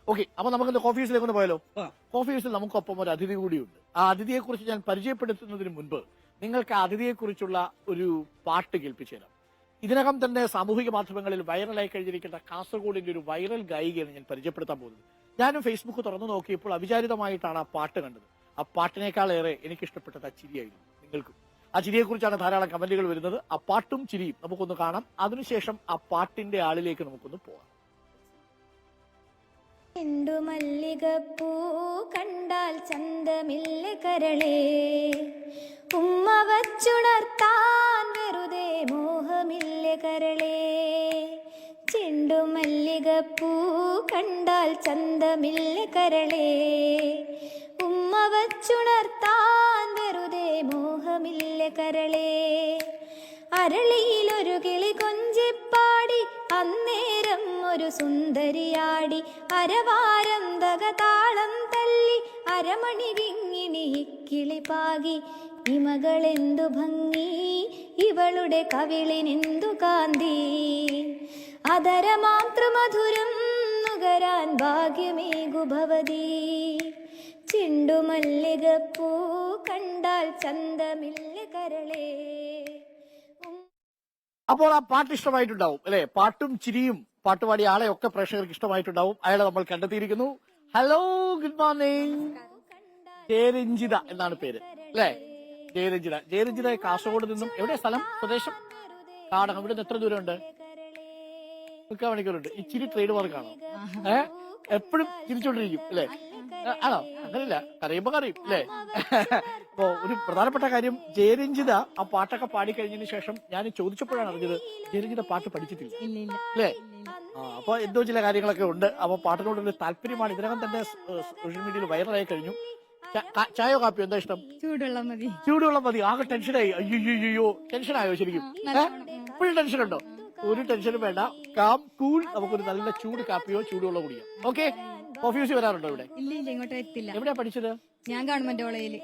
Okay, അപ്പൊ നമുക്ക് coffee ഹൗസിലേക്ക് ഒന്ന് പോയാലോ? കോഫി ഹൗസിൽ നമുക്കൊപ്പം ഒരു അതിഥി കൂടിയുണ്ട്. ആ അതിഥിയെ കുറിച്ച് ഞാൻ പരിചയപ്പെടുത്തുന്നതിന് മുൻപ് നിങ്ങൾക്ക് ആ അതിഥിയെ കുറിച്ചുള്ള ഒരു പാട്ട് കേൾപ്പിച്ചു തരാം. ഇതിനകം തന്നെ സാമൂഹിക മാധ്യമങ്ങളിൽ വൈറലായി കഴിഞ്ഞിരിക്കുന്ന കാസർഗോഡിന്റെ ഒരു വൈറൽ ഗായികയാണ് ഞാൻ പരിചയപ്പെടുത്താൻ പോകുന്നത്. ഞാനും ഫേസ്ബുക്ക് തുറന്നു നോക്കിയപ്പോൾ അവിചാരിതമായിട്ടാണ് ആ പാട്ട് കണ്ടത്. ആ പാട്ടിനേക്കാളേറെ എനിക്കിഷ്ടപ്പെട്ടത് ആ ചിരിയായിരുന്നു. നിങ്ങൾക്കും ആ ചിരിയെക്കുറിച്ചാണ് ധാരാളം കമന്റുകൾ വരുന്നത്. ആ പാട്ടും ചിരിയും നമുക്കൊന്ന് കാണാം. അതിനുശേഷം ആ പാട്ടിന്റെ ആളിലേക്ക് നമുക്കൊന്ന് പോകാം. മല്ലികപ്പൂ കണ്ടാൽ ചന്തമില്ല കരളേ, ഉമ്മ വച്ചുണർത്താൻ വെറുതെ മോഹമില്ല കരളേ. ചെണ്ടുമല്ലികപ്പൂ കണ്ടാൽ ചന്തമില്ല കരളേ, ഉമ്മ വച്ചുണർത്താൻ വെറുതെ മോഹമില്ല കരളേ. അരളിയിലൊരു കിളി കൊഞ്ചിപ്പാടി അന്നേരം ഒരു സുന്ദരിയാടി, അരവാരം തകതാളം തല്ലി അരമണി കിങ്ങിണി കിളി പാകി. ഇമകളെന്തു ഭംഗി, ഇവളുടെ കവിളിനെന്തു കാന്തി, അതരമാതൃമധുരം നുകരാൻ ഭാഗ്യമേകു ഭവതി. ചെണ്ടുമല്ലികപ്പൂ കണ്ടാൽ ചന്തമില്ല കരളേ. അപ്പോൾ ആ പാട്ട് ഇഷ്ടമായിട്ടുണ്ടാവും അല്ലെ? പാട്ടും ചിരിയും പാട്ടുപാടിയ ആളെ ഒക്കെ പ്രേക്ഷകർക്ക് ഇഷ്ടമായിട്ടുണ്ടാവും. അയാളെ നമ്മൾ കണ്ടെത്തിയിരിക്കുന്നു. Hello, good morning. ജയരഞ്ജിത എന്നാണ് പേര് അല്ലെ? ജയരഞ്ജിത കാസർഗോഡ് നിന്നും. എവിടെ സ്ഥലം, സ്വദേശം? കാടകം. ഇവിടെ നിന്ന് എത്ര ദൂരമുണ്ട്? 3 മണിക്കൂറുണ്ട്. ഈ ചിരി ട്രേഡ് മാർക്കാണോ? എപ്പോഴും ചിരിച്ചോണ്ടിരിക്കും അല്ലെ? ആണോ? അങ്ങനെയല്ല, കരയുമ്പോ കറിയും അല്ലേ? അപ്പോ ഒരു പ്രധാനപ്പെട്ട കാര്യം, ജയരഞ്ജിത ആ പാട്ടൊക്കെ പാടിക്കഴിഞ്ഞതിന് ശേഷം ഞാൻ ചോദിച്ചപ്പോഴാണ് അറിഞ്ഞത് ജയരഞ്ജിത പാട്ട് പഠിച്ചിട്ടില്ല അല്ലേ? അപ്പൊ എന്തോ ചില കാര്യങ്ങളൊക്കെ ഉണ്ട്. അപ്പൊ പാട്ടിനോടൊരു താല്പര്യമാണ്. ഇതിനകം തന്നെ സോഷ്യൽ മീഡിയയിൽ വൈറലായി കഴിഞ്ഞു. ചായയോ കാപ്പിയോ എന്താ ഇഷ്ടം? ചൂടുവെള്ളം മതി. ആകെ ടെൻഷനായി. അയ്യോ, ടെൻഷനായോ ശരിക്കും? ഇപ്പോഴും ടെൻഷൻ ഉണ്ടോ? ഒരു ടെൻഷനും വേണ്ട. Calm cool. നമുക്കൊരു നല്ല ചൂട് കാപ്പിയോ ചൂടുവെള്ളം കുടിക്കാം. ഓക്കെ. കോഫി ഹൗസിൽ വരാറുണ്ടോ ഇവിടെ? ഇല്ല, ഇങ്ങോട്ട് എത്തില്ല. എവിടെയാ പഠിച്ചത്? ഞാൻ ഗവൺമെന്റ് കോളേജില്,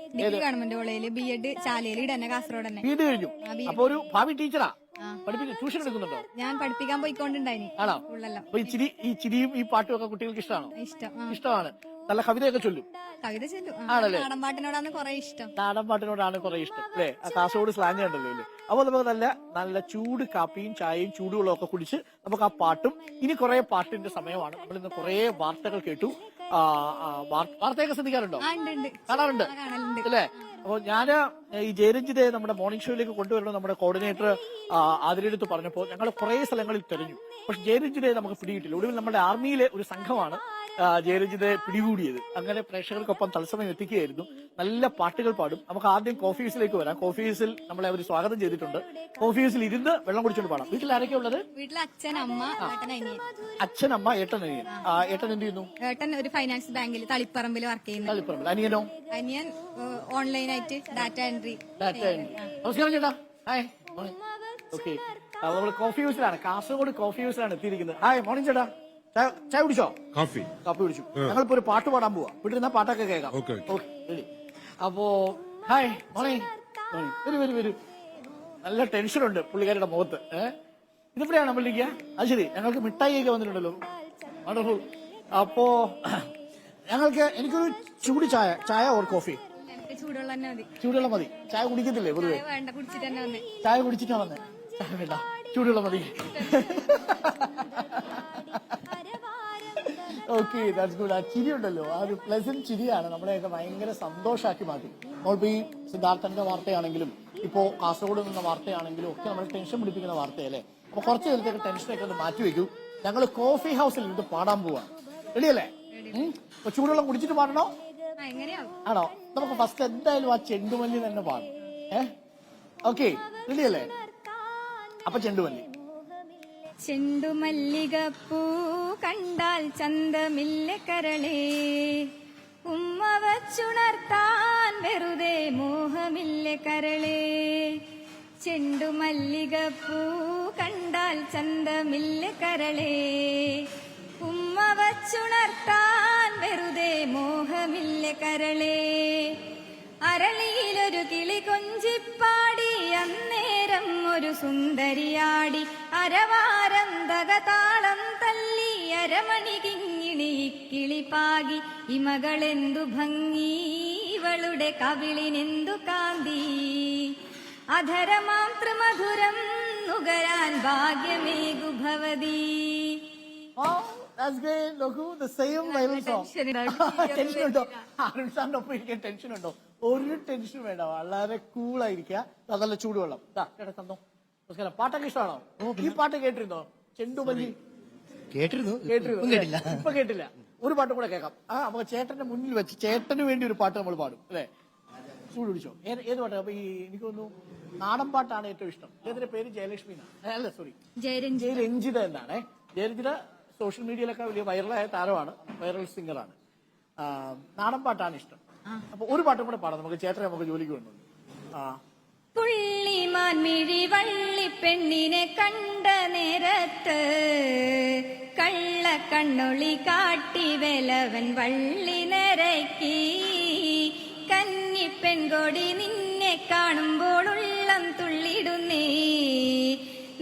ഗവൺമെന്റ് കോളേജില് BEd ചാലയിൽ തന്നെ, കാസർഗോഡ് തന്നെ. BEd കഴിഞ്ഞു. അപ്പൊ ഒരു ഭാവി ടീച്ചറാ? പഠിപ്പിക്കും, ട്യൂഷൻ എടുക്കുന്നുണ്ടോ? ഞാൻ പഠിപ്പിക്കാൻ പോയിക്കൊണ്ടുണ്ടായിനി. ആണോ? ഉള്ളെല്ലാം. അപ്പൊ ഈ ചിരിയും ഈ പാട്ടും ഒക്കെ കുട്ടികൾക്ക് ഇഷ്ടമാണോ? ഇഷ്ടമാണ്. നല്ല കവിതയൊക്കെ ചൊല്ലും? കവിത ചൊല്ലും. ആണല്ലേ? നാടൻ പാട്ടിനോടാണ് കുറെ ഇഷ്ടം. നാടൻ പാട്ടിനോടാണ് കുറെ ഇഷ്ടം അല്ലെ? കാസർഗോഡ് സ്ലാങ് ഉണ്ടല്ലോ അല്ലേ? അപ്പൊ നമുക്ക് നല്ല ചൂട് കാപ്പിയും ചായയും ചൂടുവെള്ളം ഒക്കെ കുടിച്ച് നമുക്ക് ആ പാട്ടും. ഇനി കുറെ പാട്ടിന്റെ സമയമാണ്. നമ്മൾ ഇന്ന് കുറെ വാർത്തകൾ കേട്ടു. വാർത്തയൊക്കെ ശ്രദ്ധിക്കാറുണ്ടോ? കാണാറുണ്ട് അല്ലേ? അപ്പൊ ഞാന് ഈ ജയരഞ്ജിതയെ നമ്മുടെ മോർണിംഗ് ഷോയിലേക്ക് കൊണ്ടുവരണം നമ്മുടെ കോർഡിനേറ്റർ അതിലെടുത്ത് പറഞ്ഞപ്പോൾ ഞങ്ങൾ കുറെ സ്ഥലങ്ങളിൽ തെരഞ്ഞു. പക്ഷെ ജയരഞ്ജിതയെ നമുക്ക് പിടികിട്ടില്ല. ഒടുവിൽ നമ്മുടെ ആർമിയിലെ ഒരു സംഘമാണ് ജയരഞ്ജിതയെ പിടികൂടിയത്. അങ്ങനെ പ്രേക്ഷകർക്കൊപ്പം തത്സമയം എത്തിക്കുകയായിരുന്നു. നല്ല പാട്ടുകൾ പാടും. നമുക്ക് ആദ്യം കോഫി ഹൗസിലേക്ക് വരാം. കോഫി ഹൗസിൽ നമ്മളെ അവർ സ്വാഗതം ചെയ്തിട്ടുണ്ട്. കോഫി ഹൗസിൽ ഇരുന്ന് വെള്ളം കുടിച്ചോണ്ട് പാടാം. വീട്ടിൽ ആരൊക്കെ ഉള്ളത്? വീട്ടിൽ അച്ഛൻ, അമ്മ, അച്ഛൻ, അമ്മ, ഏട്ടൻ, അനിയൻ. ഏട്ടൻ എന്ത് ചെയ്യുന്നു? ഏട്ടൻ ഒരു ഫൈനാൻസ് ബാങ്കിൽ തളിപ്പറമ്പിൽ വർക്ക് ചെയ്യുന്നു. തളിപ്പറമ്പിൽ. അനിയനോ? അനിയൻ ഓൺലൈനായിട്ട് ഡാറ്റ എൻട്രി. നമസ്കാരം ചേട്ടാ. ഹായ്. ഓക്കെ, നമ്മൾ കോഫി ഹൗസിലാണ്, കാസർഗോഡ് കോഫി ഹൗസിലാണ് എത്തിയിരിക്കുന്നത്. ഹായ്, മോർണിംഗ് ചേട്ടാ. ചായ കുടിച്ചോ? കാപ്പി കുടിച്ചു. ഞങ്ങളിപ്പോ ഒരു പാട്ട് പാടാൻ പോവാ. വീട്ടിൽ പാട്ടൊക്കെ കേൾക്കാം. റെഡി? അപ്പോ ഹായ്, മോർണിംഗ്. വരൂ. നല്ല ടെൻഷനുണ്ട് പുള്ളിക്കാരുടെ മുഖത്ത്. ഇതിപ്പോഴാണ് നമ്മളിരിക്കുക? അത് ശരി. ഞങ്ങൾക്ക് മിഠായിയൊക്കെ വന്നിട്ടുണ്ടല്ലോ. വണ്ടർഫുൾ. അപ്പോ എനിക്കൊരു ചൂട് ചായ ഓർ കോഫി? ചൂടുവെള്ളം മതി. ചായ കുടിക്കത്തില്ലേ പൊതുവെ? ചായ കുടിച്ചിട്ടാ വന്നേ? ചായ വേണ്ട, ചൂടുവെള്ളം മതി. Okay, that's good. ആ ചിരി ഉണ്ടല്ലോ, ആ ഒരു പ്ലസന്റ് ചിരിയാണ് നമ്മളെയൊക്കെ ഭയങ്കര സന്തോഷമാക്കി മാറ്റി. നമ്മളിപ്പോ ഈ സിദ്ധാർത്ഥന്റെ വാർത്തയാണെങ്കിലും ഇപ്പോ കാസർഗോഡ് നിന്ന വാർത്തയാണെങ്കിലും ഒക്കെ നമ്മൾ ടെൻഷൻ പിടിപ്പിക്കുന്ന വാർത്തയല്ലേ? അപ്പൊ കുറച്ച് നേരത്തേക്ക് ടെൻഷനൊക്കെ ഒന്ന് മാറ്റി വെക്കൂ. ഞങ്ങൾ കോഫി ഹൗസിൽ ഇത് പാടാൻ പോവാ. റെഡിയല്ലേ? അപ്പൊ ചൂടുവെള്ളം കുടിച്ചിട്ട് പാടണോ? ആണോ? നമുക്ക് ഫസ്റ്റ് എന്തായാലും ആ ചെണ്ടുമല്ലി തന്നെ പാടും. ഓക്കെ, റെഡിയല്ലേ? അപ്പൊ ചെണ്ടുമല്ലി. ചെണ്ടുമല്ലികപ്പൂ കണ്ടാൽ ചന്തമില്ല കരളേ, ഉമ്മ വച്ചുണർത്താൻ വെറുതെ മോഹമില്ല കരളേ. ചെണ്ടുമല്ലികപ്പൂ കണ്ടാൽ ചന്തമില്ല കരളേ, ഉമ്മ വച്ചുണർത്താൻ വെറുതെ മോഹമില്ല കരളേ. അരളിയിലൊരു കിളി കൊഞ്ചിപ്പാടി അന്നേരം ഒരു സുന്ദരിയാടി, അരവാരം തകതാളം തല്ലി അരമണി കിങ്ങിണി കിളിപ്പാകി ഇമകളെന്തു ഭംഗി ഇവളുടെ കവിളിനെന്തു കാന്തി അധരമാം ത്രിമധുരം നുകരാൻ ഭാഗ്യമേകു ഭവതി. Oh, that's great. നോക്കൂ, the same viral song. Tension ഉണ്ടോ? അരുൺ സാറിന്റെ ഒപ്പം ഇരിക്കാൻ ടെൻഷൻ ഉണ്ടോ? ഒരു ടെൻഷൻ വേണ്ട, വളരെ കൂളായിരിക്കുക. നല്ല ചൂടുവെള്ളം ചേട്ടാ തന്നോ. നമസ്കാരം. പാട്ടൊക്കെ ഇഷ്ടമാണോ? ഈ പാട്ട് കേട്ടിരുന്നോ? ചെണ്ടുമല്ലി കേട്ടിരുന്നു. ഇപ്പൊ കേട്ടില്ല. ഒരു പാട്ടും കൂടെ കേൾക്കാം. അപ്പൊ ചേട്ടന്റെ മുന്നിൽ വെച്ച് ചേട്ടന് വേണ്ടി ഒരു പാട്ട് നമ്മൾ പാടും അല്ലെ? ചൂട് പിടിച്ചോ. ഏത് പാട്ടാ? അപ്പൊ ഈ എനിക്ക് തോന്നുന്നു നാടൻ പാട്ടാണ് ഏറ്റവും ഇഷ്ടം. ഇതിന്റെ പേര് ജയലക്ഷ്മി അല്ല, സോറി, ജയരഞ്ജിത എന്നാണ്. ജയരഞ്ജിത സോഷ്യൽ മീഡിയയിലൊക്കെ വലിയ വൈറലായ താരമാണ്, വൈറൽ സിംഗറാണ്. നാടൻ പാട്ടാണ് ഇഷ്ടം. അപ്പൊ ഒരു പാട്ടും കൂടെ പാടാം നമുക്ക്. ചേട്ടനെ നമുക്ക് ജോലിക്ക് വേണ്ടു. പുള്ളിമാൻ മിഴി വള്ളി പെണ്ണിനെ കണ്ട നേരത്ത് കള്ള കണ്ണൊളി കാട്ടി വേലവൻ വള്ളി നിരക്കി കന്നി പെൺകൊടി നിന്നെ കാണുമ്പോൾ ഉള്ളം തുള്ളിടുന്നേ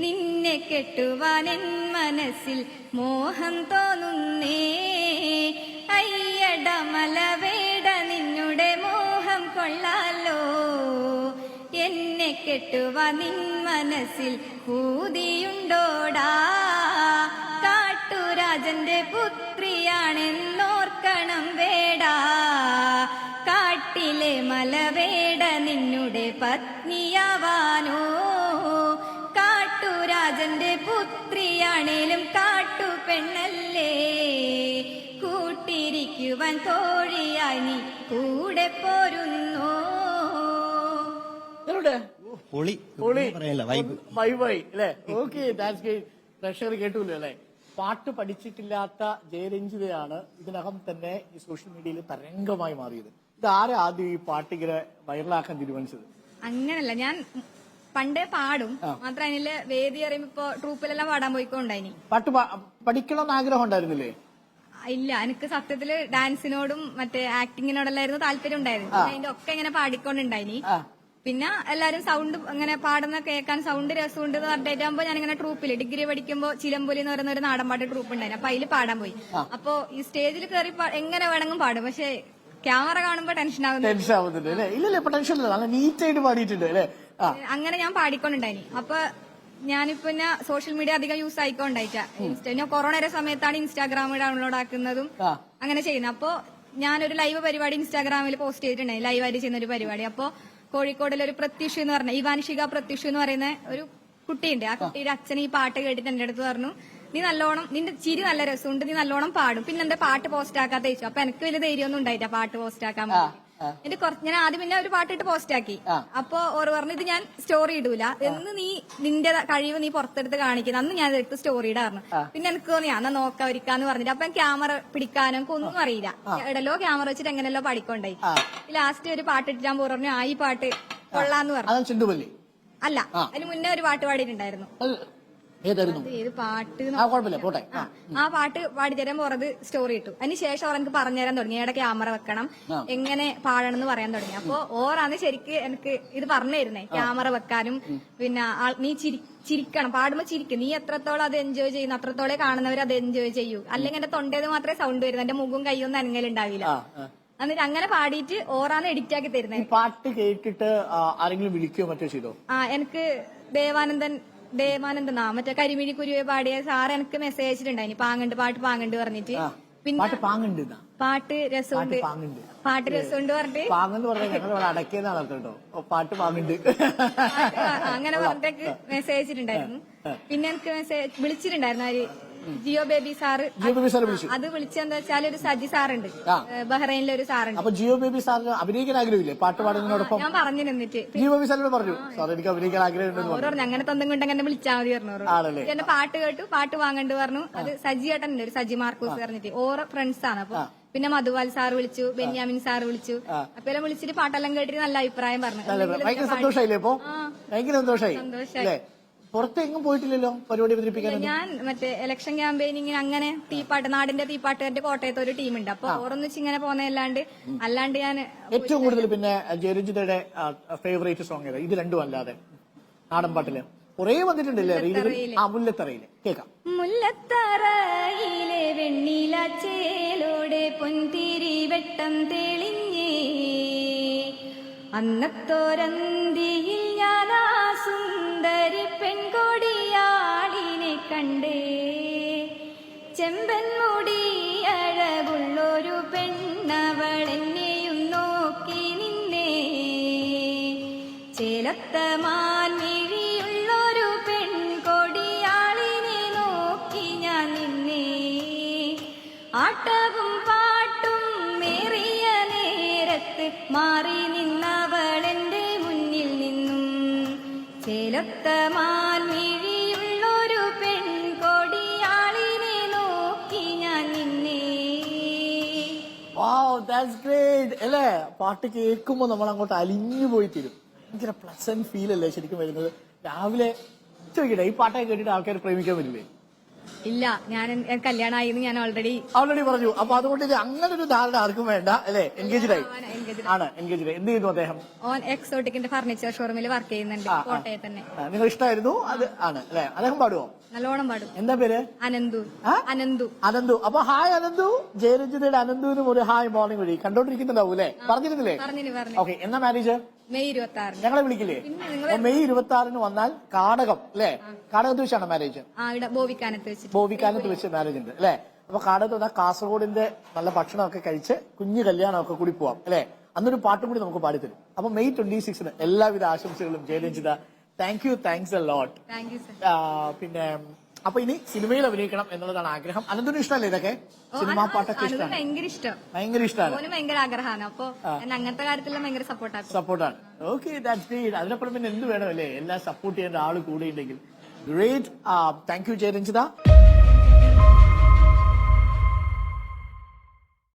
നിന്നെ കെട്ടുവാൻ എൻ മനസ്സിൽ മോഹം തോന്നുന്നേ അയ്യട മലവേട നിന്നുടെ മോഹം കൊള്ളാലോ എന്നെ കെട്ടുവാൻ നിൻ മനസ്സിൽ പൂതിയുണ്ടോടാ കാട്ടുരാജന്റെ പുത്രിയാണെന്നോർക്കണം വേടാ കാട്ടിലെ മലവേട നിന്നുടെ പത്നിയാവാനോ കാട്ടുരാജന്റെ പുത്രിയാണേലും കാട്ടു പെണ്ണല്ലേ കൂട്ടിരിക്കുവാൻ തോഴിയായി നീ കൂടെ പോരുന്നോ. വൈബായി അല്ലെ? Okay, that's great. പ്രേക്ഷകർ കേട്ടൂല്ലോ അല്ലെ? പാട്ട് പഠിച്ചിട്ടില്ലാത്ത ജയരഞ്ജിതയാണ് ഇതിനകം തന്നെ ഈ സോഷ്യൽ മീഡിയയിൽ തരംഗമായി മാറിയത്. ഇതാരെ ആദ്യം ഈ പാട്ടിങ്ങനെ വൈറലാക്കാൻ തീരുമാനിച്ചത്? അങ്ങനല്ല, ഞാൻ പണ്ടേ പാടും, മാത്രം അതില് വേദി അറിയുമ്പോ ഇപ്പൊ ട്രൂപ്പിലെല്ലാം പാടാൻ പോയിക്കൊണ്ടായിനി. പാട്ട് പഠിക്കണമെന്ന് ആഗ്രഹം ഉണ്ടായിരുന്നില്ലേ? ഇല്ല, എനിക്ക് സത്യത്തില് ഡാൻസിനോടും മറ്റേ ആക്ടിങ്ങിനോടെല്ലായിരുന്നു താല്പര്യം ഉണ്ടായിരുന്നു. അതിന്റെ ഒക്കെ ഇങ്ങനെ പാടിക്കൊണ്ടുണ്ടായിനി. പിന്നെ എല്ലാരും സൗണ്ട് ഇങ്ങനെ പാടുന്ന കേൾക്കാൻ സൗണ്ട് രസമുണ്ട് എന്ന് പറഞ്ഞിട്ടാകുമ്പോ ഞാനിങ്ങനെ ട്രൂപ്പില് ഡിഗ്രി പഠിക്കുമ്പോ ചിലമ്പൊലി എന്ന് പറയുന്ന ഒരു നാടൻപാട്ട് ട്രൂപ്പ് ഉണ്ടായിരുന്നു. അപ്പൊ അതില് പാടാൻ പോയി. അപ്പൊ ഈ സ്റ്റേജിൽ കയറി എങ്ങനെ വേണമെങ്കിലും പാടും, പക്ഷെ ക്യാമറ കാണുമ്പോ ടെൻഷൻ ആവുന്നുണ്ട്. അങ്ങനെ ഞാൻ പാടിക്കൊണ്ടുണ്ടായിനി. അപ്പൊ ഞാനിപ്പോ സോഷ്യൽ മീഡിയ അധികം യൂസ് ആയിക്കൊണ്ടായിട്ടാ. ഞാൻ കൊറോണയുടെ സമയത്താണ് ഇൻസ്റ്റാഗ്രാം ഡൗൺലോഡ് ആക്കുന്നതും അങ്ങനെ ചെയ്യുന്നത്. അപ്പൊ ഞാനൊരു ലൈവ് പരിപാടി ഇൻസ്റ്റാഗ്രാമിൽ പോസ്റ്റ് ചെയ്തിട്ടുണ്ടായി, ലൈവായിട്ട് ചെയ്യുന്ന ഒരു പരിപാടി. അപ്പൊ കോഴിക്കോടിലെ ഒരു പ്രത്യുഷ് എന്ന് പറഞ്ഞ ഇവാൻഷിക പ്രത്യുഷ് എന്ന് പറയുന്ന ഒരു കുട്ടിയുണ്ട്. ആ കുട്ടിയുടെ അച്ഛൻ ഈ പാട്ട് കേട്ടിട്ട് എന്റെ അടുത്ത് പറഞ്ഞു, നീ നല്ലോണം, നിന്റെ ചിരി നല്ല രസമുണ്ട്, നീ നല്ലോണം പാടും, പിന്നെ എന്റെ പാട്ട് പോസ്റ്റ് ആക്കാത്ത ചോദിച്ചു. അപ്പൊ എനിക്ക് വലിയ ധൈര്യമൊന്നും ഉണ്ടായിട്ടാ പാട്ട് പോസ്റ്റ് ആക്കാൻ. എന്റെ ഞാൻ ആദ്യം പിന്നെ ഒരു പാട്ടിട്ട് പോസ്റ്റ് ആക്കി. അപ്പൊ ഓർ പറഞ്ഞു, ഇത് ഞാൻ സ്റ്റോറി ഇടൂല, എന്ന് നീ നിന്റെ കഴിവ് നീ പുറത്തെടുത്ത് കാണിക്കുന്നത്, അന്ന് ഞാൻ എടുത്ത് സ്റ്റോറി ഇടാറുണ്ട്. പിന്നെ എനിക്ക് തോന്നി എന്നാ നോക്കാം ഒരിക്കാന്ന് പറഞ്ഞിട്ട്. അപ്പൊ ക്യാമറ പിടിക്കാനും എനിക്ക് ഒന്നും അറിയില്ല, എടലോ ക്യാമറ വെച്ചിട്ട് എങ്ങനെയല്ലോ പഠിക്കൊണ്ടായി. ലാസ്റ്റ് ഒരു പാട്ടിട്ട് ഞാൻ പറഞ്ഞു, ഈ പാട്ട് കൊള്ളാന്ന് പറഞ്ഞു. അല്ല, അതിന് മുന്നേ ഒരു പാട്ട് പാടിയിട്ടുണ്ടായിരുന്നു. ഏത് പാട്ട്? ആ പാട്ട് പാടിത്തരാൻ പോറത് സ്റ്റോറി ഇട്ടു. അതിനുശേഷം ഓർ എനിക്ക് പറഞ്ഞുതരാൻ തുടങ്ങി, എവിടെ ക്യാമറ വെക്കണം, എങ്ങനെ പാടണം എന്ന് പറയാൻ തുടങ്ങി. അപ്പൊ ഓറാന്ന് ശരിക്ക് എനിക്ക് ഇത് പറഞ്ഞു തരുന്നേ, ക്യാമറ വെക്കാനും പിന്നെ നീ ചിരിക്കണം, പാടുമ്പോ ചിരിക്കും, നീ എത്രത്തോളം അത് എൻജോയ് ചെയ്യുന്നു അത്രത്തോളം കാണുന്നവർ അത് എൻജോയ് ചെയ്യൂ. അല്ലെങ്കിൽ എന്റെ തൊണ്ടേത് മാത്രമേ സൗണ്ട് വരുന്നു, എന്റെ മുഖം കൈയൊന്നും അനങ്ങലുണ്ടാവില്ല. എന്നിട്ട് അങ്ങനെ പാടിയിട്ട് ഓറാന്ന് എഡിറ്റ് ആക്കി തരുന്നത്. പാട്ട് കേട്ടിട്ട് ആരെങ്കിലും വിളിക്കുകയോ മറ്റോ ചെയ്തോ? എനിക്ക് ദേവാനന്ദൻ മറ്റേ കരിമിഴി കുരുവെ പാടിയ സാർ എനിക്ക് മെസ്സേജ് അയച്ചിട്ടുണ്ടായിനി, പാങ്ങണ്ട് പാട്ട് പാങ്ങണ്ട് പറഞ്ഞിട്ട്. പിന്നെ പാട്ട് രസമുണ്ട് പറഞ്ഞിട്ട് അങ്ങനെ പറഞ്ഞിട്ടേക്ക് മെസ്സേജ് അയച്ചിട്ടുണ്ടായിരുന്നു. പിന്നെ എനിക്ക് മെസ്സേജ് വിളിച്ചിട്ടുണ്ടായിരുന്നു ആര്, ജിയോ ബേബി സാറ്. അത് വിളിച്ചെന്താ വെച്ചാൽ ഒരു സജി സാറുണ്ട്, ബഹ്റൈനിലെ ഒരു സാറുണ്ട്. അപ്പൊ ജിയോ ബേബി സാറിന് അഭിനയിക്കാൻ ആഗ്രഹമില്ലേ പാട്ട് പാടുന്നതിനോടൊപ്പം? ഞാൻ പറഞ്ഞു നിന്നിട്ട് ജിയോ ബേബി സാറിനോട് പറഞ്ഞു, സാർ എനിക്ക് അഭിനയിക്കാൻ ആഗ്രഹമുണ്ടെന്ന് പറഞ്ഞു. അങ്ങനെ തൊന്നും കൊണ്ട് അങ്ങനെ വിളിച്ചാൽ മതി പറഞ്ഞു. എന്റെ പാട്ട് കേട്ടു, പാട്ട് വാങ്ങണ്ട് പറഞ്ഞു. അത് സജി ഏട്ടനുണ്ട്, ഒരു സജി മാർക്കൂസ് പറഞ്ഞിട്ട്, ഓരോ ഫ്രണ്ട്സ് ആണ്. അപ്പൊ പിന്നെ മധുവാൽ സാർ വിളിച്ചു, ബെന്യാമിൻ സാർ വിളിച്ചു. അപ്പൊ എല്ലാം വിളിച്ചിട്ട് പാട്ടെല്ലാം കേട്ടിട്ട് നല്ല അഭിപ്രായം പറഞ്ഞു. ഭയങ്കര സന്തോഷമായില്ലേ? ഇപ്പൊ ഭയങ്കര സന്തോഷമായി. പുറത്തെങ്ങും പോയിട്ടില്ലല്ലോ പരിപാടി അവതരിപ്പിക്കാൻ? ഞാൻ മറ്റേ ഇലക്ഷൻ ക്യാമ്പയിനിങ്ങിന് അങ്ങനെ തീപ്പാട്ട്, നാടിന്റെ തീപ്പാട്ടുകാരുടെ കോട്ടയത്ത് ഒരു ടീമുണ്ട്. അപ്പൊ ഓരോന്നിച്ച് ഇങ്ങനെ അല്ലാണ്ട് ഞാൻ ഏറ്റവും കൂടുതൽ പിന്നെ ജയരഞ്ജിതയുടെ ഫേവറേറ്റ് സോങ് ഏതാ? ഇത് രണ്ടും അല്ലാതെ നാടൻ പാട്ടില് കുറേ വന്നിട്ടുണ്ടല്ലേ റീലുകൾ? ആ മുല്ലത്തറയില് കേൾക്കാം. മുല്ലത്തറയിലെ വെണ്ണില ചേലോടെ പൊൻതിരി വെട്ടം തെളിഞ്ഞേ, അന്നത്തോരന്തിയിൽ ഞാൻ ആ സുന്ദരി പെൺകൊടിയാളിനെ കണ്ടേ. ചെമ്പൻ മുടി അഴകുള്ളൊരു പെണ്ണവൾ എന്നെയും നോക്കി നിന്നേ, ചേലത്ത മാൻമിഴിയുള്ളൊരു പെൺകൊടിയാളിനെ നോക്കി ഞാൻ നിന്നേ. ആട്ടവും പാട്ടും മേറിയ നേരത്ത് മാറി നിന്നവൾ എന്റെ മുന്നിൽ നിന്നും, ചേലത്ത മാൻമിഴിയുള്ളൊരു പെൺകൊടിയാളിനെ നോക്കി ഞാൻ നിന്നേ. വാവ്, ദാറ്റ്സ് ഗ്രേറ്റ് അല്ലേ? പാട്ട് കേൾക്കുമ്പോ നമ്മൾ അങ്ങോട്ട് അലിഞ്ഞു പോയി തീരും. ഭയങ്കര പ്ലസന്റ് ഫീൽ അല്ലേ ശരിക്കും വരുന്നത്? രാവിലെ ചോദിക്കട്ടെ, ഈ പാട്ടൊക്കെ കേട്ടിട്ട് ആൾക്കാർ പ്രേമിക്കാൻ പറ്റില്ലേ? ഇല്ല, ഞാൻ കല്യാണമായി ഞാൻ ഓൾറെഡി പറഞ്ഞു. അപ്പൊ അതുകൊണ്ട് ഇത് അങ്ങനെ ഒരു ധാരണ ആർക്കും വേണ്ട അല്ലേ? എൻഗേജ്ഡ് ആയി ആണ്. എൻഗേജ്ഡ്. എന്ത് ചെയ്യുന്നു അദ്ദേഹം? ഓൻ എക്സോട്ടിക്കിന്റെ ഫർണിച്ചർ ഷോറൂമിൽ വർക്ക് ചെയ്യുന്നുണ്ട് കോട്ടയത്ത് തന്നെ. നിങ്ങൾ ഇഷ്ടമായിരുന്നു അത് ആണ് അല്ലെ? അദ്ദേഹം പാടുവോ? നല്ലോണം പാടും. എന്താ പേര്? അനന്തു. അനന്തു. അപ്പൊ ഹായ് അനന്തു. ജയരഞ്ജിതയുടെ അനന്തുവിനും ഒരു ഹായ് മോർണിംഗ് വഴി കണ്ടോണ്ടിരിക്കുന്നുണ്ടാവും അല്ലെ? പറഞ്ഞിരുന്നില്ലേ? പറഞ്ഞു. ഓക്കെ, എന്നാ മാരേജ്? മെയ് 26. ഞങ്ങളെ വിളിക്കില്ലേ? മെയ് 26 വന്നാൽ കാടകം അല്ലെ? കാടകത്ത് വെച്ചാണ് മാരേജ്? ബോവിക്കാനത്ത് വെച്ച് മാരേജ് ഉണ്ട് അല്ലെ? അപ്പൊ കാടകത്ത് വന്നാൽ കാസർഗോഡിന്റെ നല്ല ഭക്ഷണമൊക്കെ കഴിച്ച് കുഞ്ഞു കല്യാണമൊക്കെ കൂടി പോവാം അല്ലെ? അന്നൊരു പാട്ടും കൂടി നമുക്ക് പാടിത്തരും. അപ്പൊ മെയ് 26 എല്ലാവിധ ആശംസകളും ജയരഞ്ജിത. Thanks a lot. പിന്നെ അപ്പൊ ഇനി സിനിമയിൽ അഭിനയിക്കണം എന്നുള്ളതാണ് ആഗ്രഹം. അനന്തിന് ഇഷ്ടമല്ലേ ഇതൊക്കെ? സിനിമാ പാട്ടൊക്കെ ഇഷ്ടമാണ്? ഭയങ്കര ഇഷ്ടമാണ്. ഭയങ്കര ആഗ്രഹമാണ്. അപ്പൊ അങ്ങനത്തെ കാര്യത്തിലും ഭയങ്കര സപ്പോർട്ടാണ്. Okay, that's great. അതിനപ്പുറം പിന്നെ എന്ത് വേണമല്ലേ? എല്ലാം സപ്പോർട്ട് ചെയ്യേണ്ട ആള് കൂടെ ഉണ്ടെങ്കിൽ ഗ്രേറ്റ്. Thank you Jayaranjitha.